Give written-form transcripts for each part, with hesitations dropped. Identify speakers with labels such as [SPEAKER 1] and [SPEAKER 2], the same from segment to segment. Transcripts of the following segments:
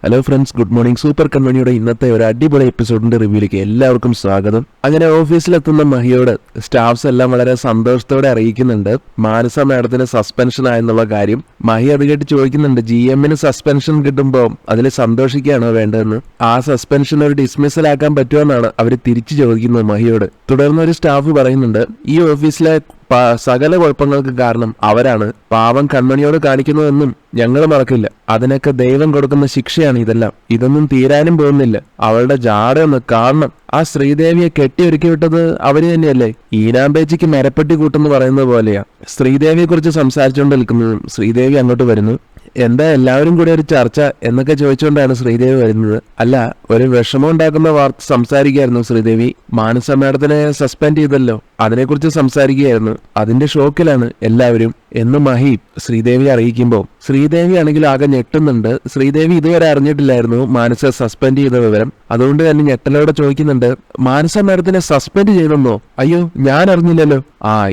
[SPEAKER 1] Hello friends, good morning. Super കൺവെനിയുടെ ഇന്നത്തെ ഒരു അടിപൊളി എപ്പിസോഡിന്റെ റിവ്യൂയിലേക്ക് എല്ലാവർക്കും സ്വാഗതം. അങ്ങനെ ഓഫീസിലെത്തുന്ന മഹിയോട് സ്റ്റാഫ്സ് എല്ലാം വളരെ സന്തോഷത്തോടെ അറിയിക്കുന്നുണ്ട് മാനസ മാഡത്തിന് സസ്പെൻഷൻ ആയെന്നുള്ള കാര്യം. മഹി അത് കേട്ട് ചോദിക്കുന്നുണ്ട്, GMന് സസ്പെൻഷൻ കിട്ടുമ്പോൾ അതിൽ സന്തോഷിക്കുകയാണോ വേണ്ടതെന്ന്. ആ സസ്പെൻഷൻ ഒരു ഡിസ്മിസൽ ആക്കാൻ പറ്റുമെന്നാണ് അവർ തിരിച്ചു ചോദിക്കുന്നത് മഹിയോട്. തുടർന്ന് ഒരു സ്റ്റാഫ് പറയുന്നുണ്ട്, ഈ ഓഫീസിലെ സകല കുഴപ്പങ്ങൾക്ക് കാരണം അവരാണ്. പാവം കൺമണിയോട് കാണിക്കുന്നതെന്നും ഞങ്ങൾ മറക്കില്ല. അതിനൊക്കെ ദൈവം കൊടുക്കുന്ന ശിക്ഷയാണ് ഇതെല്ലാം. ഇതൊന്നും തീരാനും പോകുന്നില്ല. അവളുടെ ജാടയൊന്ന് കാണണം. ആ ശ്രീദേവിയെ കെട്ടിയൊരുക്കി വിട്ടത് അവര് തന്നെയല്ലേ. ഈനാമ്പേച്ചിക്ക് മരപ്പെട്ടി കൂട്ടെന്ന് പറയുന്നത് പോലെയാ. ശ്രീദേവിയെ കുറിച്ച് സംസാരിച്ചുകൊണ്ട് നിൽക്കുന്നതും ശ്രീദേവി അങ്ങോട്ട് വരുന്നു. എന്താ എല്ലാവരും കൂടി ഒരു ചർച്ച എന്നൊക്കെ ചോദിച്ചുകൊണ്ടാണ് ശ്രീദേവി വരുന്നത്. അല്ല, ഒരു വിഷമം ഉണ്ടാക്കുന്ന വാർത്ത സംസാരിക്കുകയായിരുന്നു ശ്രീദേവി. മാനസ മാഡത്തിനെ സസ്പെൻഡ് ചെയ്തല്ലോ, അതിനെക്കുറിച്ച് സംസാരിക്കുകയായിരുന്നു. അതിന്റെ ഷോക്കിലാണ് എല്ലാവരും എന്ന് മഹി ശ്രീദേവി അറിയിക്കുമ്പോൾ ശ്രീദേവി ആണെങ്കിൽ ആകെ ഞെട്ടുന്നുണ്ട്. ശ്രീദേവി ഇതുവരെ അറിഞ്ഞിട്ടില്ലായിരുന്നു മാനസ സസ്പെൻഡ് ചെയ്ത വിവരം. അതുകൊണ്ട് തന്നെ ഞെട്ടലോടെ ചോദിക്കുന്നുണ്ട്, മാനസ മാഡത്തിനെ സസ്പെൻഡ് ചെയ്തെന്നോ? അയ്യോ, ഞാൻ അറിഞ്ഞില്ലല്ലോ.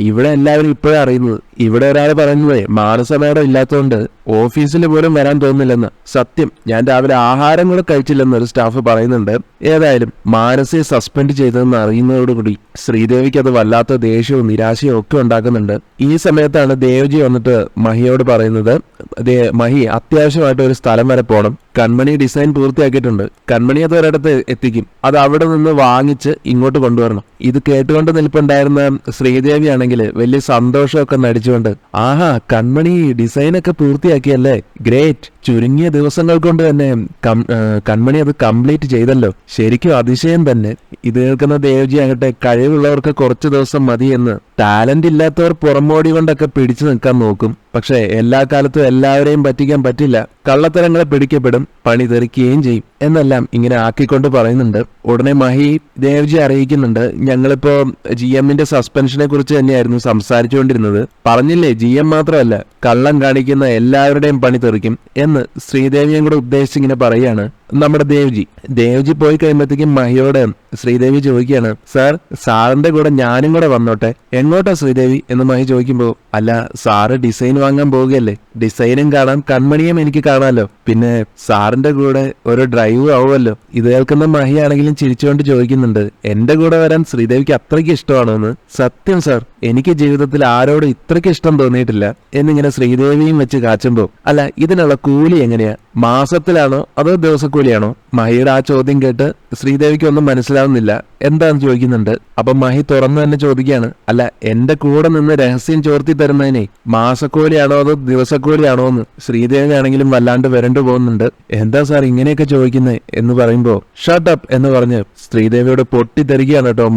[SPEAKER 1] ഇവിടെ എല്ലാവരും ഇപ്പോഴേ അറിയുന്നത്. ഇവിടെ ഒരാൾ പറയുന്നത് മാനസ മാഡം ഇല്ലാത്തതുകൊണ്ട് ഓഫീസിൽ പോലും വരാൻ തോന്നുന്നില്ലെന്ന്. സത്യം, ഞാൻ രാവിലെ ആഹാരം കൂടെ കഴിച്ചില്ലെന്ന് ഒരു സ്റ്റാഫ് പറയുന്നുണ്ട്. ഏതായാലും മാനസയെ സസ്പെൻഡ് ചെയ്തതെന്ന് അറിയുന്നതോടുകൂടി ശ്രീദേവിക്ക് അത് വല്ലാത്ത ദേഷ്യവും നിരാശയും ഒക്കെ ഉണ്ടാക്കുന്നുണ്ട്. ഈ സമയത്താണ് ദേവജി വന്നിട്ട് മഹിയോട് പറയുന്നത്, മഹി അത്യാവശ്യമായിട്ട് ഒരു സ്ഥലം വരെ പോകണം. കൺമണി ഡിസൈൻ പൂർത്തിയാക്കിയിട്ടുണ്ട്. കൺമണി അത് ഒരിടത്ത് എത്തിക്കും. അത് അവിടെ നിന്ന് വാങ്ങിച്ച് ഇങ്ങോട്ട് കൊണ്ടുവരണം. ഇത് കേട്ടുകൊണ്ട് നിൽപ്പുണ്ടായിരുന്ന ശ്രീദേവി ആണെങ്കിൽ വലിയ സന്തോഷമൊക്കെ നടിച്ചുകൊണ്ട്, ആഹാ, കൺമണി ഡിസൈനൊക്കെ പൂർത്തിയാക്കിയല്ലേ, ഗ്രേറ്റ്. ചുരുങ്ങിയ ദിവസങ്ങൾ കൊണ്ട് തന്നെ കൺമണി അത് കംപ്ലീറ്റ് ചെയ്തല്ലോ, ശരിക്കും അതിശയം തന്നെ. ഇത് കേൾക്കുന്ന ദേവജി ആകട്ടെ, കഴിവുള്ളവർക്ക് കുറച്ചു ദിവസം മതിയെന്ന്. ടാലന്റ് ഇല്ലാത്തവർ പുറമോടി കൊണ്ടൊക്കെ പിടിച്ചു നിൽക്കാൻ നോക്കും. പക്ഷെ എല്ലാ കാലത്തും എല്ലാവരെയും പറ്റിക്കാൻ പറ്റില്ല. കള്ളത്തരങ്ങളെ പിടിക്കപ്പെടും, പണി തെറിക്കുകയും ചെയ്യും എന്നെല്ലാം ഇങ്ങനെ ആക്കിക്കൊണ്ട് പറയുന്നുണ്ട്. ഉടനെ മഹി ദേവ്ജി അറിയിക്കുന്നുണ്ട്, ഞങ്ങളിപ്പോ GMന്റെ സസ്പെൻഷനെ കുറിച്ച് തന്നെയായിരുന്നു സംസാരിച്ചുകൊണ്ടിരുന്നത്. പറഞ്ഞില്ലേ, GM മാത്രമല്ല, കള്ളം കാണിക്കുന്ന എല്ലാവരുടെയും പണി തെറിക്കും എന്ന് ശ്രീദേവിയും കൂടെ ഉദ്ദേശിച്ചിങ്ങനെ പറയാണ് നമ്മുടെ ദേവ്ജി പോയി കഴിയുമ്പോഴത്തേക്കും മഹിയോട് ശ്രീദേവി ചോദിക്കുകയാണ്, സാറിന്റെ കൂടെ ഞാനും കൂടെ വന്നോട്ടെ. എങ്ങോട്ടാ ശ്രീദേവി എന്ന് മഹി ചോദിക്കുമ്പോ, അല്ല, സാറ് ഡിസൈൻ വാങ്ങാൻ പോവുകയല്ലേ, ഡിസൈനും കാണാം, കൺമണിയും എനിക്ക് കാണാമല്ലോ, പിന്നെ സാറിന്റെ കൂടെ ഒരു ഡ്രൈവ് ആവുമല്ലോ. ഇത് കേൾക്കുന്ന മഹി ആണെങ്കിലും ചിരിച്ചുകൊണ്ട് ചോദിക്കുന്നുണ്ട്, എന്റെ കൂടെ വരാൻ ശ്രീദേവിക്ക് അത്രയ്ക്ക് ഇഷ്ടമാണോ എന്ന്. സത്യം സാർ, എനിക്ക് ജീവിതത്തിൽ ആരോടും ഇത്രയ്ക്ക് ഇഷ്ടം തോന്നിയിട്ടില്ല എന്നിങ്ങനെ ശ്രീദേവിയും വെച്ച് കാച്ചുമ്പോ, അല്ല, ഇതിനുള്ള കൂലി എങ്ങനെയാ, മാസത്തിലാണോ അതോ ദിവസക്കൂലിയാണോ? മഹിയുടെ ആ ചോദ്യം കേട്ട് ശ്രീദേവിക്ക് ഒന്നും മനസ്സിലാവുന്നില്ല. എന്താന്ന് ചോദിക്കുന്നുണ്ട്. അപ്പൊ മഹി തുറന്നു തന്നെ ചോദിക്കുകയാണ്, അല്ല, എന്റെ കൂടെ നിന്ന് രഹസ്യം ചോർത്തി തരുന്നതിനെ മാസക്കൂലിയാണോ അതോ ദിവസക്കൂലിയാണോ എന്ന്. ശ്രീദേവി ആണെങ്കിലും വല്ലാണ്ട് വരണ്ടു പോകുന്നുണ്ട്. എന്താ സാർ ഇങ്ങനെയൊക്കെ ചോദിക്കുന്നേ എന്ന് പറയുമ്പോ, ഷട്ട് അപ്പ് എന്ന് പറഞ്ഞ് ശ്രീദേവിയോട് പൊട്ടിത്തെറിക്കുകയാണ് കേട്ടോ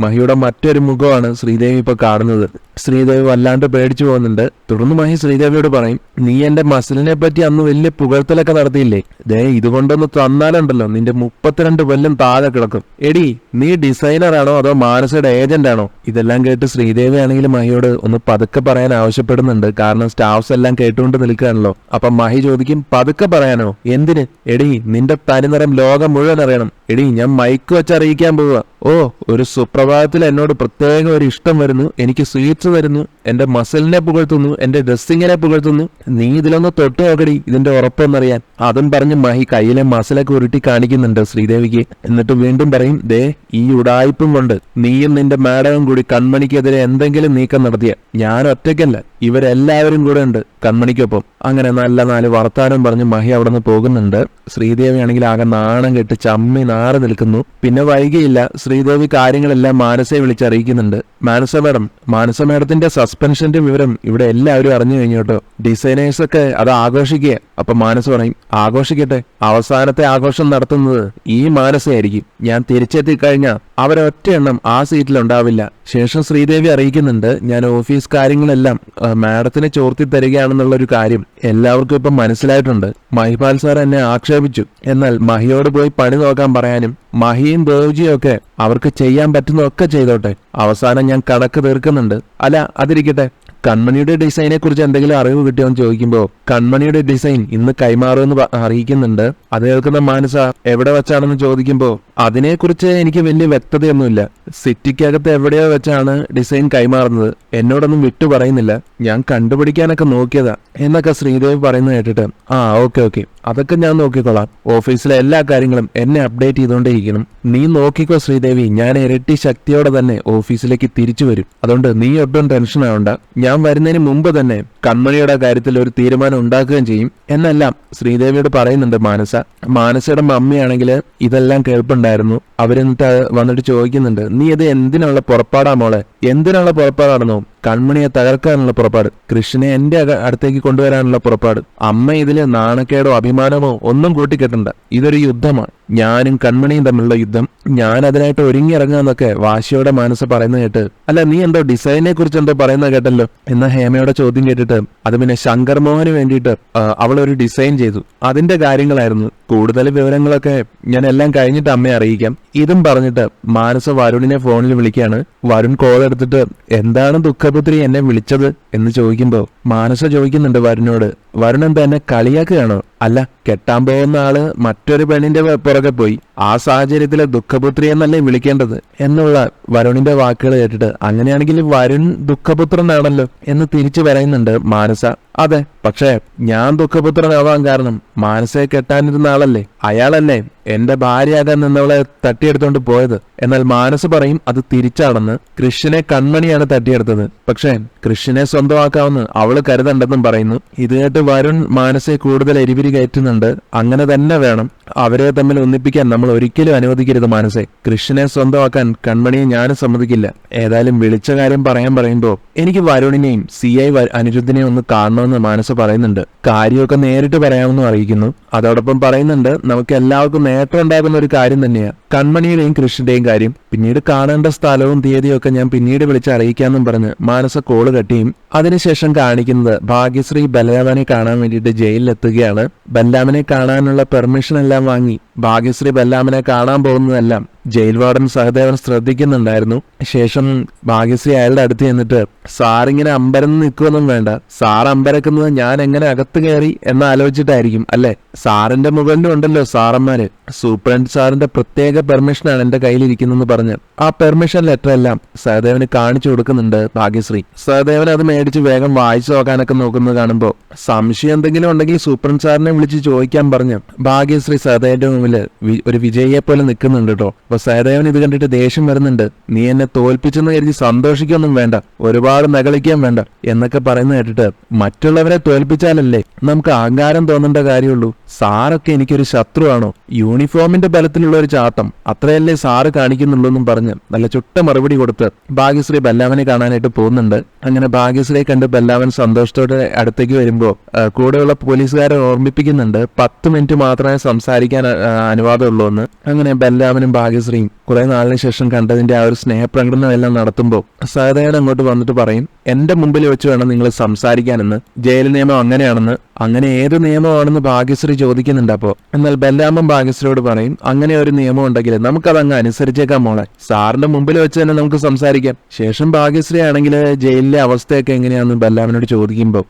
[SPEAKER 1] മഹിയുടെ മറ്റൊരു മുഖമാണ് ശ്രീദേവി ഇപ്പൊ കാണുന്നത്. ശ്രീദേവി വല്ലാണ്ട് പേടിച്ചു പോകുന്നുണ്ട്. തുടർന്ന് മഹി ശ്രീദേവിയോട് പറയും, നീ എന്റെ മസിലിനെ പറ്റി അന്ന് വലിയ പുകഴ്ത്തലൊക്കെ നടത്തിയില്ലേ, ഇതുകൊണ്ടൊന്ന് തന്നാലുണ്ടല്ലോ നിന്റെ 32 കൊല്ലം താഴെ കിടക്കും. എടി, നീ ഡിസൈനർ ആണോ അതോ മാനസയുടെ ഏജന്റ് ആണോ? ഇതെല്ലാം കേട്ട് ശ്രീദേവി ആണെങ്കിൽ മഹിയോട് ഒന്ന് പതുക്കെ പറയാൻ ആവശ്യപ്പെടുന്നുണ്ട്. കാരണം സ്റ്റാഫ്സ് എല്ലാം കേട്ടുകൊണ്ട് നിൽക്കുകയാണല്ലോ. അപ്പൊ മഹി ചോദിക്കും, പതുക്കെ പറയാനോ? എന്തിന്? എടി, നിന്റെ തനിനിറം ലോകം മുഴുവൻ അറിയണം. എടി, ഞാൻ മൈക്ക് വെച്ച് അറിയിക്കാൻ പോവുക. ഒരു സുപ്രഭാതത്തിൽ എന്നോട് പ്രത്യേക ഒരു ഇഷ്ടം വരുന്നു, എനിക്ക് സ്വീറ്റ്സ് തരുന്നു, എന്റെ മസിലിനെ പുകഴ്ത്തുന്നു, എന്റെ ഡ്രസ്സിങ്ങിനെ പുകഴ്ത്തുന്നു. നീ ഇതിലൊന്ന് തൊട്ട് നോക്കടി, ഇതിന്റെ ഉറപ്പൊന്നറിയാൻ. അതും പറഞ്ഞ് മഹി കയ്യിലെ മസിലൊക്കെ ഉരുട്ടി കാണിക്കുന്നുണ്ട് ശ്രീദേവിക്ക്. എന്നിട്ട് വീണ്ടും പറയും, ഈ ഉടായ്പും കൊണ്ട് നീയും നിന്റെ മാഡവും കൂടി കൺമണിക്കെതിരെ എന്തെങ്കിലും നീക്കം നടത്തിയ ഞാൻ ഒറ്റയ്ക്കല്ല, ഇവരെല്ലാവരും കൂടെ ഉണ്ട് കൺമണിക്കൊപ്പം. അങ്ങനെ നല്ല 4 വർത്താനം പറഞ്ഞ് മഹി അവിടെ നിന്ന് പോകുന്നുണ്ട്. ശ്രീദേവി ആണെങ്കിൽ ആകെ നാണം കെട്ട് ചമ്മി നാറി നിൽക്കുന്നു. പിന്നെ വൈകിയില്ല, ശ്രീദേവി കാര്യങ്ങളെല്ലാം മാനസയെ വിളിച്ചറിയിക്കുന്നുണ്ട്. മാനസ മാഡത്തിന്റെ സസ്പെൻഷന്റെ വിവരം ഇവിടെ എല്ലാവരും അറിഞ്ഞു കഴിഞ്ഞു കേട്ടോ. ഡിസൈനേഴ്സ് ഒക്കെ അത് ആഘോഷിക്കുക. അപ്പൊ മാനസ പറയും, ആഘോഷിക്കട്ടെ, അവസാനത്തെ ആഘോഷം നടത്തുന്നത് ഈ മാനസയായിരിക്കും. ഞാൻ തിരിച്ചെത്തി കഴിഞ്ഞാൽ അവരൊറ്റ എണ്ണം ആ സീറ്റിലുണ്ടാവില്ല. ശേഷം ശ്രീദേവി അറിയിക്കുന്നുണ്ട്, ഞാൻ ഓഫീസ് കാര്യങ്ങളെല്ലാം മാഡത്തിന് ചോർത്തി തരികയാണെന്നുള്ള ഒരു കാര്യം എല്ലാവർക്കും ഇപ്പം മനസ്സിലായിട്ടുണ്ട്. മഹിപാൽ സാർ എന്നെ ആക്ഷേപിച്ചു. എന്നാൽ മഹിയോട് പോയി പണി നോക്കാൻ പറയാനും മഹിയും ദേവ്ജിയും ഒക്കെ അവർക്ക് ചെയ്യാൻ പറ്റുന്നതൊക്കെ ചെയ്തോട്ടെ, അവസാനം ഞാൻ കണക്ക് തീർക്കുന്നുണ്ട്. അല്ല അതിരിക്കട്ടെ, കൺമണിയുടെ ഡിസൈനെ കുറിച്ച് എന്തെങ്കിലും അറിവ് കിട്ടിയോ എന്ന് ചോദിക്കുമ്പോൾ കൺമണിയുടെ ഡിസൈൻ ഇന്ന് കൈമാറുമെന്ന് അറിയിക്കുന്നുണ്ട്. അത് കേൾക്കുന്ന മാനസ എവിടെ വെച്ചാണെന്ന് ചോദിക്കുമ്പോൾ അതിനെക്കുറിച്ച് എനിക്ക് വലിയ വ്യക്തതയൊന്നുമില്ല, സിറ്റിക്കകത്ത് എവിടെയോ വെച്ചാണ് ഡിസൈൻ കൈമാറുന്നത്, എന്നോടൊന്നും വിട്ടു പറയുന്നില്ല, ഞാൻ കണ്ടുപിടിക്കാനൊക്കെ നോക്കിയതാ എന്നൊക്കെ ശ്രീദേവി പറയുന്നത് കേട്ടിട്ട് ഓക്കെ അതൊക്കെ ഞാൻ നോക്കിക്കോളാം, ഓഫീസിലെ എല്ലാ കാര്യങ്ങളും എന്നെ അപ്ഡേറ്റ് ചെയ്തുകൊണ്ടേയിരിക്കണം, നീ നോക്കിക്കോ ശ്രീദേവി, ഞാൻ ഇരട്ടി ശക്തിയോടെ തന്നെ ഓഫീസിലേക്ക് തിരിച്ചു വരും, അതുകൊണ്ട് നീ ഒട്ടും ടെൻഷൻ ആവണ്ട, ഞാൻ വരുന്നതിന് മുമ്പ് തന്നെ കൺമണിയുടെ കാര്യത്തിൽ ഒരു തീരുമാനം ഉണ്ടാക്കുകയും ചെയ്യും എന്നെല്ലാം ശ്രീദേവിയോട് പറയുന്നുണ്ട് മാനസയുടെ മമ്മിയാണെങ്കിൽ ഇതെല്ലാം കേൾപ്പുണ്ടായിരുന്നു. അവരെന്നിട്ട് വന്നിട്ട് ചോദിക്കുന്നുണ്ട്, നീ ഇത് എന്തിനുള്ള പുറപ്പാടാ മോളെ, എന്തിനുള്ള പുറപ്പാടാണെന്നോ? കൺമണിയെ തകർക്കാനുള്ള പുറപ്പാട്, കൃഷ്ണനെ എന്റെ അടുത്തേക്ക് കൊണ്ടുവരാനുള്ള പുറപ്പാട്. അമ്മ ഇതില് നാണക്കേടോ അഭിമാനമോ ഒന്നും കൂട്ടിക്കെട്ടണ്ട, ഇതൊരു യുദ്ധമാണ്, ഞാനും കൺമണിയും തമ്മിലുള്ള യുദ്ധം, ഞാൻ അതിനായിട്ട് ഒരുങ്ങിയിറങ്ങാന്നൊക്കെ വാശിയോടെ മനസ്സ് പറയുന്നത് കേട്ട്, അല്ല നീ എന്തോ ഡിസൈനെ കുറിച്ച് എന്തോ പറയുന്നത് കേട്ടല്ലോ എന്ന ഹേമയുടെ ചോദ്യം കേട്ടിട്ട്, അത് പിന്നെ ശങ്കർ മോഹന് വേണ്ടിയിട്ട് അവൾ ഒരു ഡിസൈൻ ചെയ്തു, അതിന്റെ കാര്യങ്ങളായിരുന്നു, കൂടുതൽ വിവരങ്ങളൊക്കെ ഞാൻ എല്ലാം കഴിഞ്ഞിട്ട് അമ്മയെ അറിയിക്കാം. ഇതും പറഞ്ഞിട്ട് മാനസ വരുണിനെ ഫോണിൽ വിളിക്കുകയാണ്. വരുൺ കോൾ എടുത്തിട്ട് എന്താണ് ദുഃഖപുത്രി എന്നെ വിളിച്ചത് എന്ന് ചോദിക്കുമ്പോൾ മാനസ ചോദിക്കുന്നുണ്ട് വരുണോട്, വരുൺ എന്താ എന്നെ കളിയാക്കുകയാണോ? അല്ല, കെട്ടാൻ പോകുന്ന ആള് മറ്റൊരു പെണ്ണിന്റെ പുറകെ പോയി, ആ സാഹചര്യത്തില് ദുഃഖപുത്രി എന്നല്ലേ വിളിക്കേണ്ടത് എന്നുള്ള വരുണിന്റെ വാക്കുകൾ കേട്ടിട്ട്, അങ്ങനെയാണെങ്കിൽ വരുൺ ദുഃഖപുത്രനാണല്ലോ എന്ന് തിരിച്ചു പറയുന്നുണ്ട് മാനസ. അതെ, പക്ഷേ ഞാൻ ദുഃഖപുത്രനാവാൻ കാരണം മാനസയെ കെട്ടാനിരുന്ന ആളല്ലേ, അയാളല്ലേ എന്റെ ഭാര്യയാകാൻ നിന്നവളെ തട്ടിയെടുത്തോണ്ട് പോയത്. എന്നാൽ മാനസ് പറയും അത് തിരിച്ചാണെന്ന്, കൃഷ്ണനെ കൺമണിയാണ് തട്ടിയെടുത്തത്, പക്ഷേ കൃഷ്ണനെ സ്വന്തമാക്കാമെന്ന് അവള് കരുതണ്ടെന്നും പറയുന്നു. ഇത് കേട്ട് വരുൺ മാനസയെ കൂടുതൽ എരിപിരി കയറ്റുന്നുണ്ട്. അങ്ങനെ തന്നെ വേണം, അവരെ തമ്മിൽ ഒന്നിപ്പിക്കാൻ നമ്മൾ ഒരിക്കലും അനുവദിക്കരുത് മാനസെ, കൃഷ്ണനെ സ്വന്തമാക്കാൻ കൺമണിയെ ഞാനും സമ്മതിക്കില്ല. ഏതായാലും വിളിച്ച കാര്യം പറയുമ്പോ എനിക്ക് വരുണിനെയും CI അനിരുദ്ധിനെയും ഒന്ന് കാണണമെന്ന് മാനസ് പറയുന്നുണ്ട്. കാര്യമൊക്കെ നേരിട്ട് പറയാമെന്നും അറിയിക്കുന്നു. അതോടൊപ്പം പറയുന്നുണ്ട് നമുക്ക് എല്ലാവർക്കും നേട്ടം ഉണ്ടാകുന്ന ഒരു കാര്യം തന്നെയാണ് കൺമണിയുടെയും കൃഷ്ണന്റെയും കാര്യം, പിന്നീട് കാണേണ്ട സ്ഥലവും തീയതിയും ഒക്കെ ഞാൻ പിന്നീട് വിളിച്ച് അറിയിക്കാമെന്നും പറഞ്ഞ് മാനസ കോള് കട്ടിയും. അതിനുശേഷം കാണിക്കുന്നത് ഭാഗ്യശ്രീ ബലരാമനെ കാണാൻ വേണ്ടിയിട്ട് ജയിലിലെത്തുകയാണ്. ബലരാമനെ കാണാനുള്ള പെർമിഷൻ എല്ലാം വാങ്ങി ഭാഗ്യശ്രീ ബലരാമനെ കാണാൻ പോകുന്നതെല്ലാം ജയിൽ വാർഡൻ സഹദേവൻ ശ്രദ്ധിക്കുന്നുണ്ടായിരുന്നു. ശേഷം ഭാഗ്യശ്രീ അയാളുടെ അടുത്ത് ചെന്നിട്ട്, സാറിങ്ങനെ അമ്പരന്ന് നിൽക്കുമൊന്നും വേണ്ട, സാർ അമ്പരക്കുന്നത് ഞാൻ എങ്ങനെ അകത്ത് കയറി എന്ന് ആലോചിച്ചിട്ടായിരിക്കും അല്ലെ, സാറിന്റെ മുകളിലും ഉണ്ടല്ലോ സാറന്മാര്, സൂപ്രണ്ട് സാറിന്റെ പ്രത്യേക പെർമിഷനാണ് എന്റെ കയ്യിലിരിക്കുന്നെന്ന് പറഞ്ഞ് ആ പെർമിഷൻ ലെറ്റർ എല്ലാം സഹദേവന് കാണിച്ചു കൊടുക്കുന്നുണ്ട് ഭാഗ്യശ്രീ. സഹദേവൻ അത് മേടിച്ച് വേഗം വായിച്ചു നോക്കാനൊക്കെ നോക്കുന്നത് കാണുമ്പോ സംശയം എന്തെങ്കിലും ഉണ്ടെങ്കിൽ സൂപ്രണ്ട് സാറിനെ വിളിച്ച് ചോദിക്കാൻ പറഞ്ഞ് ഭാഗ്യശ്രീ സഹദേവന്റെ മുമ്പിൽ ഒരു വിജയിയെ പോലെ നിൽക്കുന്നുണ്ട് കേട്ടോ. അപ്പൊ സഹദേവൻ ഇത് കണ്ടിട്ട് ദേഷ്യം വരുന്നുണ്ട്, നീ എന്നെ തോൽപ്പിച്ചെന്ന് കരുതി സന്തോഷിക്കൊന്നും വേണ്ട, ഒരുപാട് നകളിക്കാൻ വേണ്ട എന്നൊക്കെ പറയുന്ന കേട്ടിട്ട്, മറ്റുള്ളവരെ തോൽപ്പിച്ചാലല്ലേ നമുക്ക് അഹങ്കാരം തോന്നേണ്ട കാര്യമുള്ളൂ, സാറൊക്കെ എനിക്കൊരു ശത്രുവാണോ, യൂണിഫോമിന്റെ ബലത്തിലുള്ള ഒരു ചാട്ടം അത്രയല്ലേ സാറ് കാണിക്കുന്നുള്ളൂ എന്നും പറഞ്ഞ് നല്ല ചുട്ട മറുപടി കൊടുത്ത് ഭാഗ്യശ്രീ ബല്ലാവനെ കാണാനായിട്ട് പോകുന്നുണ്ട്. അങ്ങനെ ഭാഗ്യശ്രീയെ കണ്ട് ബല്ലാവൻ സന്തോഷത്തോടെ അടുത്തേക്ക് വരുമ്പോ കൂടെയുള്ള പോലീസുകാരെ ഓർമ്മിപ്പിക്കുന്നുണ്ട് 10 മിനിറ്റ് മാത്രമേ സംസാരിക്കാൻ അനുവാദമുള്ളൂ എന്ന്. അങ്ങനെ ബല്ലാവനും ഭാഗ്യശ്രീയും കുറെ നാളിന് ശേഷം കണ്ടതിന്റെ ആ ഒരു സ്നേഹപ്രകടനം എല്ലാം നടത്തുമ്പോൾ സഹദേവൻ അങ്ങോട്ട് വന്നിട്ട് പറയും, എന്റെ മുമ്പിൽ വെച്ച് വേണം നിങ്ങൾ സംസാരിക്കാനെന്ന്, ജയിൽ നിയമം അങ്ങനെയാണെന്ന്. അങ്ങനെ ഏത് നിയമമാണെന്ന് ഭാഗ്യശ്രീ ചോദിക്കുന്നുണ്ട്. അപ്പോ എന്നാൽ ബലരാമൻ ഭാഗ്യശ്രീയോട് പറയും, അങ്ങനെ ഒരു നിയമം ഉണ്ടെങ്കിൽ നമുക്കത് അങ്ങ് അനുസരിച്ചേക്കാം മോളെ, സാറിന്റെ മുമ്പിൽ വെച്ച് തന്നെ നമുക്ക് സംസാരിക്കാം. ശേഷം ഭാഗ്യശ്രീ ആണെങ്കിൽ ജയിലിലെ അവസ്ഥയൊക്കെ എങ്ങനെയാണെന്ന് ബലരാമനോട് ചോദിക്കുമ്പോ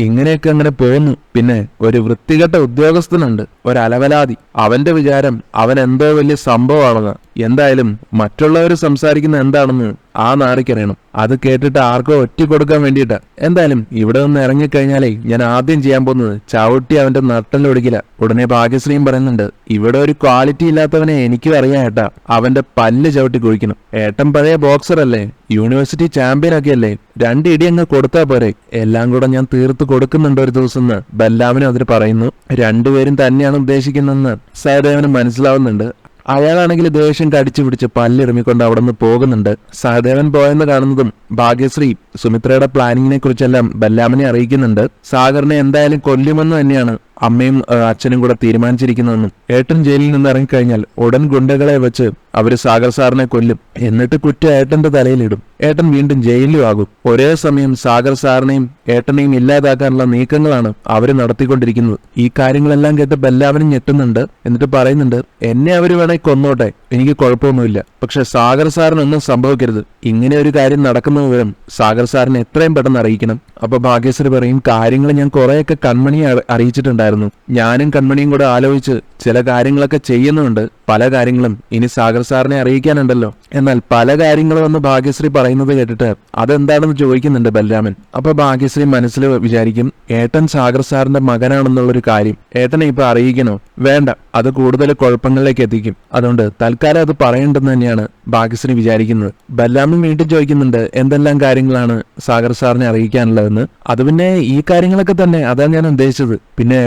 [SPEAKER 1] ഇങ്ങനെയൊക്കെ അങ്ങനെ പോകുന്നു, പിന്നെ ഒരു വൃത്തികെട്ട ഉദ്യോഗസ്ഥനുണ്ട്, ഒരലവലാതി, അവന്റെ വിചാരം അവൻ എന്തോ വലിയ സംഭവമാണെന്ന്. എന്തായാലും മറ്റുള്ളവർ സംസാരിക്കുന്ന എന്താണെന്ന് ആ നാറിക്കറിയണം, അത് കേട്ടിട്ട് ആർക്കോ ഒറ്റ കൊടുക്കാൻ വേണ്ടിയിട്ടാ. എന്തായാലും ഇവിടെ നിന്ന് ഇറങ്ങിക്കഴിഞ്ഞാലേ ഞാൻ ആദ്യം ചെയ്യാൻ പോകുന്നത് ചവിട്ടി അവന്റെ നട്ടലൊടിക്കില്ല. ഉടനെ ഭാഗ്യശ്രീയും പറയുന്നുണ്ട്, ഇവിടെ ഒരു ക്വാളിറ്റി ഇല്ലാത്തവനെ എനിക്കും അറിയാം ഏട്ടാ, അവന്റെ പല്ല് ചവിട്ടി കുഴിക്കണം. ഏട്ടൻ പഴയ ബോക്സർ അല്ലേ, യൂണിവേഴ്സിറ്റി ചാമ്പ്യൻ ഒക്കെ അല്ലേ, 2 ഇടി അങ്ങ് കൊടുത്താ പോരെ, എല്ലാം കൂടെ ഞാൻ തീർത്ത് കൊടുക്കുന്നുണ്ട് ഒരു ദിവസം എന്ന് ബല്ലാവനും അതിന് പറയുന്നു. രണ്ടുപേരും തന്നെയാണ് ഉദ്ദേശിക്കുന്നതെന്ന് സഹദേവന് മനസ്സിലാവുന്നുണ്ട്. അയാളാണെങ്കിൽ ദേഷ്യം കടിച്ചു പിടിച്ച് പല്ലിറുമിക്കൊണ്ട് അവിടെ നിന്ന് പോകുന്നുണ്ട്. സഹദേവൻ പോയെന്ന് കാണുന്നതും ഭാഗ്യശ്രീ സുമിത്രയുടെ പ്ലാനിങ്ങിനെ കുറിച്ചെല്ലാം ബല്ലാമനെ അറിയിക്കുന്നുണ്ട്. സാഗറിനെ എന്തായാലും കൊല്ലുമെന്ന് തന്നെയാണ് അമ്മയും അച്ഛനും കൂടെ തീരുമാനിച്ചിരിക്കുന്നതെന്നും ഏട്ടൻ ജയിലിൽ നിന്ന് ഇറങ്ങിക്കഴിഞ്ഞാൽ ഉടൻ ഗുണ്ടകളെ വെച്ച് അവര് സാഗർ സാറിനെ കൊല്ലും, എന്നിട്ട് കുറ്റം ഏട്ടന്റെ തലയിലിടും, ഏട്ടൻ വീണ്ടും ജയിലിലും ആകും. ഒരേ സമയം സാഗർ സാറിനെയും ഏട്ടനെയും ഇല്ലാതാക്കാനുള്ള നീക്കങ്ങളാണ് അവര് നടത്തിക്കൊണ്ടിരിക്കുന്നത്. ഈ കാര്യങ്ങളെല്ലാം കേട്ട് ബല്ലാവനും ഞെട്ടുന്നുണ്ട്. എന്നിട്ട് പറയുന്നുണ്ട്, എന്നെ അവര് വേണേ കൊന്നോട്ടെ, എനിക്ക് കുഴപ്പമൊന്നുമില്ല. പക്ഷെ സാഗർ സാറിനൊന്നും സംഭവിക്കരുത്. ഇങ്ങനെ ഒരു കാര്യം നടക്കുന്ന വിവരം സാഗർ സാറിന് എത്രയും പെട്ടെന്ന് അറിയിക്കണം. അപ്പൊ ഭാഗ്യശ്രീ പറയും, കാര്യങ്ങൾ ഞാൻ കുറെയൊക്കെ കൺമണിയെ അറിയിച്ചിട്ടുണ്ടായിരുന്നു. ഞാനും കൺമണിയും കൂടെ ആലോചിച്ച് ചില കാര്യങ്ങളൊക്കെ ചെയ്യുന്നുണ്ട്. പല കാര്യങ്ങളും ഇനി സാഗർ സാറിനെ അറിയിക്കാനുണ്ടല്ലോ. എന്നാൽ പല കാര്യങ്ങളും എന്ന് ഭാഗ്യശ്രീ പറയുന്നത് കേട്ടിട്ട് അതെന്താണെന്ന് ചോദിക്കുന്നുണ്ട് ബലരാമൻ. അപ്പൊ ഭാഗ്യശ്രീ മനസ്സിൽ വിചാരിക്കും, ഏട്ടൻ സാഗർ സാറിന്റെ മകനാണെന്നുള്ളൊരു കാര്യം ഏട്ടനെ ഇപ്പൊ അറിയിക്കണോ? വേണ്ട, അത് കൂടുതൽ കുഴപ്പങ്ങളിലേക്ക് എത്തിക്കും. അതുകൊണ്ട് തൽക്കാലം അത് പറയേണ്ടെന്ന് തന്നെയാണ് ഭാഗ്യശ്രീ വിചാരിക്കുന്നത്. ബലരാമൻ വീണ്ടും ചോദിക്കുന്നുണ്ട്, എന്തെല്ലാം കാര്യങ്ങളാണ് സാഗർ സാറിനെ അറിയിക്കാനുള്ളതെന്ന്. അത് പിന്നെ ഈ കാര്യങ്ങളൊക്കെ തന്നെ, അതാണ് ഞാൻ ഉദ്ദേശിച്ചത്. പിന്നെ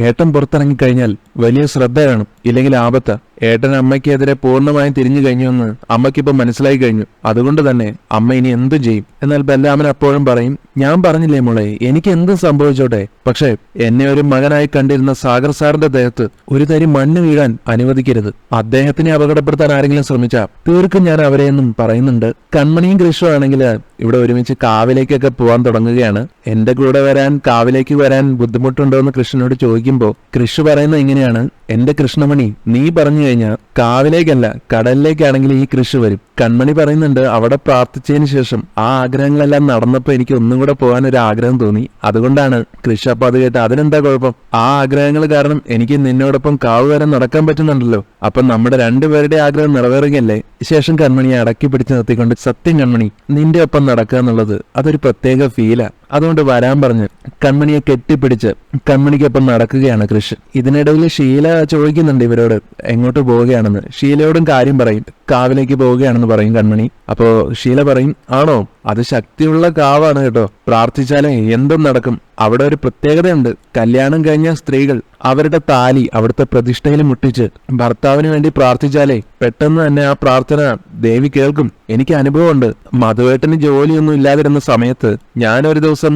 [SPEAKER 1] ഏട്ടൻ പുറത്തിറങ്ങിക്കഴിഞ്ഞാൽ വലിയ ശ്രദ്ധ വേണം, ഇല്ലെങ്കിൽ ആപത്ത. ഏട്ടൻ അമ്മയ്ക്കെതിരെ പൂർണ്ണമായും തിരിഞ്ഞു കഴിഞ്ഞുവെന്ന് അമ്മയ്ക്കിപ്പോ മനസ്സിലായി കഴിഞ്ഞു. അതുകൊണ്ട് തന്നെ അമ്മ ഇനി എന്തും ചെയ്യും. എന്നാൽ ബലരാമൻ അപ്പോഴും പറയും, ഞാൻ പറഞ്ഞില്ലേ മോളെ, എനിക്ക് എന്തും സംഭവിച്ചോട്ടെ, പക്ഷേ എന്നെ ഒരു മകനായി കണ്ടിരുന്ന സാഗർ സാറിന്റെ ദേഹത്ത് ഒരു തരി മണ്ണ് വീഴാൻ അനുവദിക്കരുത്. അദ്ദേഹത്തിനെ അപകടപ്പെടുത്താൻ ആരെങ്കിലും ശ്രമിച്ചാൽ തീർക്കും ഞാൻ അവരെയെന്നും പറയുന്നുണ്ട്. കൺമണിയും കൃഷ്ണ ആണെങ്കിൽ ഇവിടെ ഒരുമിച്ച് കാവിലേക്കൊക്കെ പോവാൻ തുടങ്ങുകയാണ്. എന്റെ കൂടെ കാവിലേക്ക് വരാൻ ബുദ്ധിമുട്ടുണ്ടോ എന്ന് കൃഷ്ണനോട് ചോദിക്കുമ്പോൾ കൃഷ്ണ പറയുന്നത് ഇങ്ങനെയാണ്, എന്റെ കൃഷ്ണമണി, നീ പറഞ്ഞു കഴിഞ്ഞാൽ കാവിലേക്കല്ല കടലിലേക്കാണെങ്കിൽ ഈ കൃഷി വരും. കൺമണി പറയുന്നുണ്ട്, അവിടെ പ്രാർത്ഥിച്ചതിന് ശേഷം ആ ആഗ്രഹങ്ങളെല്ലാം നടന്നപ്പോ എനിക്ക് ഒന്നും കൂടെ പോകാൻ ഒരു ആഗ്രഹം തോന്നി. അതുകൊണ്ടാണ് കൃഷി. അപ്പൊ അത് കേട്ട് അതിനെന്താ കുഴപ്പം? ആ ആഗ്രഹങ്ങൾ കാരണം എനിക്ക് നിന്നോടൊപ്പം കാവ് വരെ നടക്കാൻ പറ്റുന്നുണ്ടല്ലോ. അപ്പൊ നമ്മുടെ രണ്ടുപേരുടെ ആഗ്രഹം നിറവേറുകയല്ലേ? ശേഷം കൺമണിയെ അടക്കി പിടിച്ച് നിർത്തിക്കൊണ്ട്, സത്യം കൺമണി, നിന്റെ ഒപ്പം നടക്കുക എന്നുള്ളത് അതൊരു പ്രത്യേക ഫീലാ. അതുകൊണ്ട് വരാൻ പറഞ്ഞ് കൺമണിയെ കെട്ടിപ്പിടിച്ച് കൺമണിക്കൊപ്പം നടക്കുകയാണ് കൃഷ്. ഇതിനിടയിൽ ഷീല ചോദിക്കുന്നുണ്ട് ഇവരോട് എങ്ങോട്ട് പോവുകയാണെന്ന്. ഷീലയോടും കാര്യം പറയും, കാവിലേക്ക് പോവുകയാണെന്ന് പറയും കൺമണി. അപ്പോ ഷീല പറയും, ആണോ? അത് ശക്തിയുള്ള കാവാണ് കേട്ടോ, പ്രാർത്ഥിച്ചാലേ എന്തും നടക്കും. അവിടെ ഒരു പ്രത്യേകതയുണ്ട്. കല്യാണം കഴിഞ്ഞ സ്ത്രീകൾ അവരുടെ താലി അവിടുത്തെ പ്രതിഷ്ഠയിൽ മുട്ടിച്ച് ഭർത്താവിന് വേണ്ടി പ്രാർത്ഥിച്ചാലേ പെട്ടെന്ന് തന്നെ ആ പ്രാർത്ഥന ദേവി കേൾക്കും. എനിക്ക് അനുഭവമുണ്ട്. മധുവേട്ടന് ജോലിയൊന്നും ഇല്ലാതിരുന്ന സമയത്ത് ഞാൻ ഒരു ദിവസം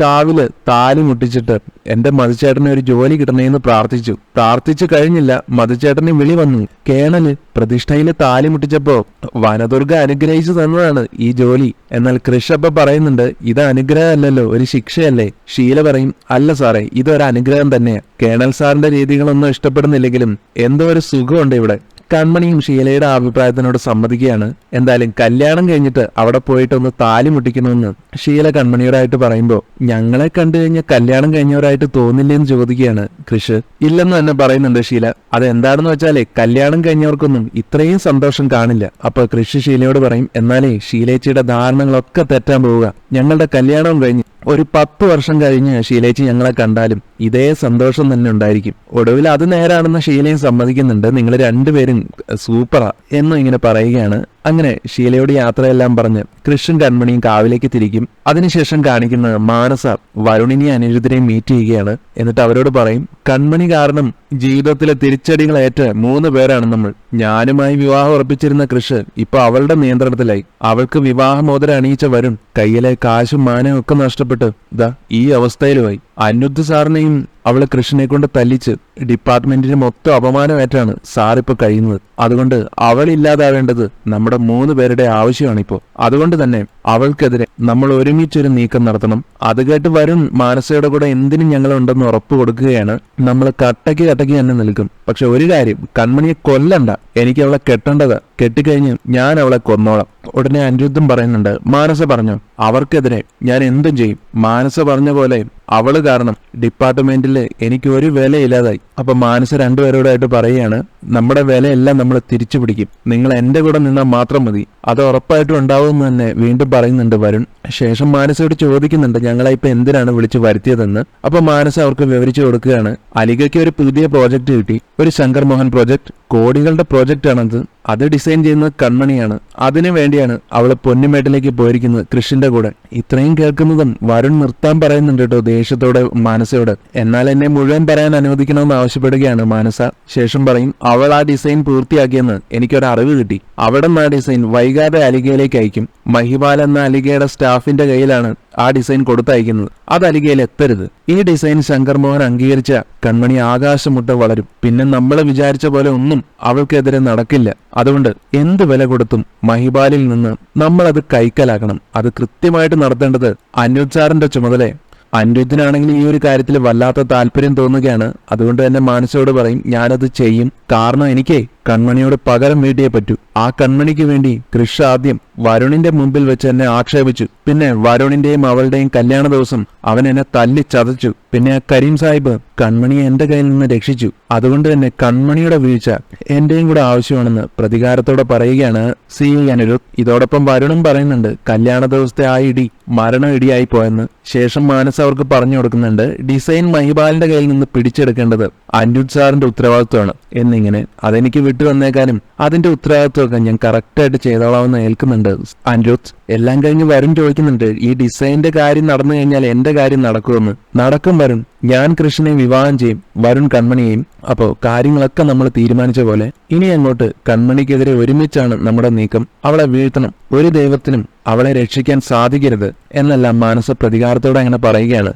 [SPEAKER 1] കാവില് താലി മുട്ടിച്ചിട്ട് എന്റെ മധുചേട്ടന് ഒരു ജോലി കിട്ടണേന്ന് പ്രാർത്ഥിച്ചു കഴിഞ്ഞില്ല. മധുചേട്ടന് വിളി വന്നു. കേണല് പ്രതിഷ്ഠയില് താലി മുട്ടിച്ചപ്പോ വനദുർഗ അനുഗ്രഹിച്ചു തന്നതാണ് ഈ ജോലി. എന്നാൽ കൃഷപ്പ പറയുന്നുണ്ട്, ഇത് അനുഗ്രഹമല്ലല്ലോ, ഒരു ശിക്ഷയല്ലേ. ഷീല പറയും, അല്ല സാറേ, ഇതൊരു അനുഗ്രഹം തന്നെയാ. കേണൽ സാറിന്റെ രീതികളൊന്നും ഇഷ്ടപ്പെടുന്നില്ലെങ്കിലും എന്തോ ഒരു സുഖമുണ്ട് ഇവിടെ. കൺമണിയും ഷീലയുടെ അഭിപ്രായത്തിനോട് സമ്മതിക്കുകയാണ്. എന്തായാലും കല്യാണം കഴിഞ്ഞിട്ട് അവിടെ പോയിട്ടൊന്ന് താലി മുട്ടിക്കണമെന്ന് ഷീല കൺമണിയോടായിട്ട് പറയുമ്പോൾ, ഞങ്ങളെ കണ്ടു കഴിഞ്ഞാൽ കല്യാണം കഴിഞ്ഞവരായിട്ട് തോന്നില്ലെന്ന് ചോദിക്കുകയാണ് കൃഷ്. ഇല്ലെന്ന് തന്നെ പറയുന്നുണ്ട് ഷീല. അതെന്താണെന്ന് വെച്ചാലേ കല്യാണം കഴിഞ്ഞവർക്കൊന്നും ഇത്രയും സന്തോഷം കാണില്ല. അപ്പൊ കൃഷി ഷീലയോട് പറയും, എന്നാലേ ഷീലേച്ചിയുടെ ധാരണകളൊക്കെ തെറ്റാൻ പോവുക. ഞങ്ങളുടെ കല്യാണം കഴിഞ്ഞ് ഒരു 10 വർഷം കഴിഞ്ഞ് ഷീലേച്ചി ഞങ്ങളെ കണ്ടാലും ഇതേ സന്തോഷം തന്നെ ഉണ്ടായിരിക്കും. ഒടുവിൽ അത് നേരാണെന്ന് ഷീലയും സമ്മതിക്കുന്നുണ്ട്. നിങ്ങൾ രണ്ടുപേരും സൂപ്പറാ എന്നും ഇങ്ങനെ പറയുകയാണ്. അങ്ങനെ ഷീലയോട് യാത്രയെല്ലാം പറഞ്ഞ് കൃഷ്ണൻ കൺമണിയും കാവിലേക്ക് തിരിക്കും. അതിനുശേഷം കാണിക്കുന്ന മാനസ വരുണിനെയും അനിരുദ്ധനെയും മീറ്റ് ചെയ്യുകയാണ്. എന്നിട്ട് അവരോട് പറയും, കൺമണി കാരണം ജീവിതത്തിലെ തിരിച്ചടികളേറ്റ 3 പേരാണ് നമ്മൾ. ഞാനുമായി വിവാഹം ഉറപ്പിച്ചിരുന്ന കൃഷ് ഇപ്പൊ അവളുടെ നിയന്ത്രണത്തിലായി. അവൾക്ക് വിവാഹമോതിരം അണിയിച്ച വരുൺ കയ്യിലെ കാശും മാനവും ഒക്കെ നഷ്ടപ്പെട്ട് ദാ ഈ അവസ്ഥയിലുമായി. അനിരുദ്ധ സാറിനെയും അവള് കൃഷ്ണനെ കൊണ്ട് തല്ലിച്ച് ഡിപ്പാർട്ട്മെന്റിന് മൊത്തം അപമാനമേറ്റാണ് സാറിപ്പോ കഴിയുന്നത്. അതുകൊണ്ട് അവൾ ഇല്ലാതാവേണ്ടത് നമ്മുടെ 3 പേരുടെ ആവശ്യമാണിപ്പോ. അതുകൊണ്ട് തന്നെ അവൾക്കെതിരെ നമ്മൾ ഒരുമിച്ചൊരു നീക്കം നടത്തണം. അത് കേട്ട് വരുൺ മാനസയുടെ കൂടെ എന്തിനും ഞങ്ങളുണ്ടെന്ന് ഉറപ്പ് കൊടുക്കുകയാണ്. നമ്മൾ കട്ടയ്ക്ക് തന്നെ നിൽക്കും. പക്ഷെ ഒരു കാര്യം, കൺമണിയെ കൊല്ലണ്ട, എനിക്ക് അവളെ കെട്ടേണ്ടതാ. കെട്ടിക്കഴിഞ്ഞ് ഞാൻ അവളെ കൊന്നോളാം. ഉടനെ അനിരുദ്ധം പറയുന്നുണ്ട്, മാനസ പറഞ്ഞു, അവർക്കെതിരെ ഞാൻ എന്തും ചെയ്യും. മാനസ പറഞ്ഞ പോലെ അവള് കാരണം ഡിപ്പാർട്ട്മെന്റിൽ എനിക്ക് ഒരു വിലയില്ലാതായി. അപ്പൊ മാനസ രണ്ടുപേരോടായിട്ട് പറയുകയാണ്, നമ്മുടെ വിലയെല്ലാം നമ്മൾ തിരിച്ചു പിടിക്കും. നിങ്ങൾ എന്റെ കൂടെ നിന്നാൽ മാത്രം മതി. അത് ഉറപ്പായിട്ടും ഉണ്ടാവുമെന്ന് തന്നെ വീണ്ടും പറയുന്നുണ്ട് വരുൺ. ശേഷം മാനസയോട് ചോദിക്കുന്നുണ്ട്, ഞങ്ങളെ ഇപ്പൊ എന്തിനാണ് വിളിച്ചു വരുത്തിയതെന്ന്. അപ്പൊ മാനസ അവർക്ക് വിവരിച്ചു കൊടുക്കുകയാണ്. അലികയ്ക്ക് ഒരു പുതിയ പ്രോജക്റ്റ് കിട്ടി, ഒരു ശങ്കർ മോഹൻ പ്രോജക്റ്റ്. കോടികളുടെ പ്രോജക്റ്റ് ആണത്. അത് ഡിസൈൻ ചെയ്യുന്നത് കൺമണിയാണ്. അതിനു വേണ്ടിയാണ് അവള് പൊന്നിമേട്ടിലേക്ക് പോയിരിക്കുന്നത് കൃഷിന്റെ കൂടെ. ഇത്രയും കേൾക്കുന്നതും വരുൺ നിർത്താൻ പറയുന്നുണ്ട് കേട്ടോ ദേഷ്യത്തോടെ മാനസയോട്. എന്നാൽ എന്നെ മുഴുവൻ പറയാൻ അനുവദിക്കണമെന്ന് ആവശ്യപ്പെടുകയാണ് മാനസ. ശേഷം പറയും, അവൾ ആ ഡിസൈൻ പൂർത്തിയാക്കിയെന്ന് എനിക്കൊരു അറിവ് കിട്ടി. അവിടെ നിന്ന് ആ ഡിസൈൻ വൈകാതെ അലികയിലേക്ക് അയക്കും. മഹിപാൽ എന്ന അലികയുടെ സ്റ്റാഫിന്റെ കയ്യിലാണ് ആ ഡിസൈൻ കൊടുത്തയക്കുന്നത്. അത് അലികയിൽ എത്തരുത്. ഈ ഡിസൈൻ ശങ്കർ മോഹൻ അംഗീകരിച്ച കൺമണി ആകാശമുട്ട വളരും. പിന്നെ നമ്മൾ വിചാരിച്ച പോലെ ഒന്നും അവൾക്കെതിരെ നടക്കില്ല. അതുകൊണ്ട് എന്ത് വില കൊടുത്തും മഹിപാലിൽ നിന്ന് നമ്മളത് കൈക്കലാക്കണം. അത് കൃത്യമായിട്ട് നടത്തേണ്ടത് അനിരുദ്ധ് സാറിന്റെ ചുമതല. അനിരുദ്ധിനാണെങ്കിൽ ഈ ഒരു കാര്യത്തിൽ വല്ലാത്ത താല്പര്യം തോന്നുകയാണ്. അതുകൊണ്ട് തന്നെ മാനസയോട് പറയും, ഞാനത് ചെയ്യും. കാരണം എനിക്ക് കൺമണിയോട് പകരം വീട്ടിയേ പറ്റൂ. ആ കൺമണിക്ക് വേണ്ടി കൃഷ് ആദ്യം വരുണിന്റെ മുമ്പിൽ വെച്ച് എന്നെ ആക്ഷേപിച്ചു. പിന്നെ വരുണിന്റെയും അവളുടെയും കല്യാണ ദിവസം അവൻ എന്നെ തല്ലി ചതച്ചു. പിന്നെ ആ കരീം സാഹിബ് കൺമണിയെ എന്റെ കയ്യിൽ നിന്ന് രക്ഷിച്ചു. അതുകൊണ്ട് തന്നെ കൺമണിയുടെ വീഴ്ച എന്റെയും കൂടെ ആവശ്യമാണെന്ന് പ്രതികാരത്തോടെ പറയുകയാണ് സി അനിരുദ്ധ്. ഇതോടൊപ്പം വരുണും പറയുന്നുണ്ട് കല്യാണ ദിവസത്തെ ആ ഇടി മരണം ഇടിയായി പോയെന്ന്. ശേഷം മാനസ് അവർക്ക് പറഞ്ഞു കൊടുക്കുന്നുണ്ട് ഡിസൈൻ മഹിപാലിന്റെ കയ്യിൽ നിന്ന് പിടിച്ചെടുക്കേണ്ടത് അനിരുദ്ധ് സാറിന്റെ ഉത്തരവാദിത്വമാണ് എന്നിങ്ങനെ. അതെനിക്ക് വിട്ടു വന്നേക്കാനും അതിന്റെ ഉത്തരവാദിത്വമൊക്കെ ഞാൻ കറക്റ്റായിട്ട് ചെയ്തോളാമെന്ന് ഏൽക്കുന്നുണ്ട് അനിരുദ്ധ്. എല്ലാം കഴിഞ്ഞ് വരുൺ ചോദിക്കുന്നുണ്ട് ഈ ഡിസൈനിന്റെ കാര്യം നടന്നു കഴിഞ്ഞാൽ എന്റെ കാര്യം നടക്കുമെന്ന്. നടക്കും വരുൺ, ഞാൻ കൃഷ്ണനെ വിവാഹം ചെയ്യും, വരുൺ കൺമണിയെയും. അപ്പോ കാര്യങ്ങളൊക്കെ നമ്മൾ തീരുമാനിച്ച പോലെ ഇനി അങ്ങോട്ട് കൺമണിക്കെതിരെ ഒരുമിച്ചാണ് നമ്മുടെ നീക്കം. അവളെ വീഴ്ത്തണം, ഒരു ദൈവത്തിനും അവളെ രക്ഷിക്കാൻ സാധിക്കരുത് എന്നെല്ലാം മാനസ പ്രതികാരത്തോടെ അങ്ങനെ പറയുകയാണ്.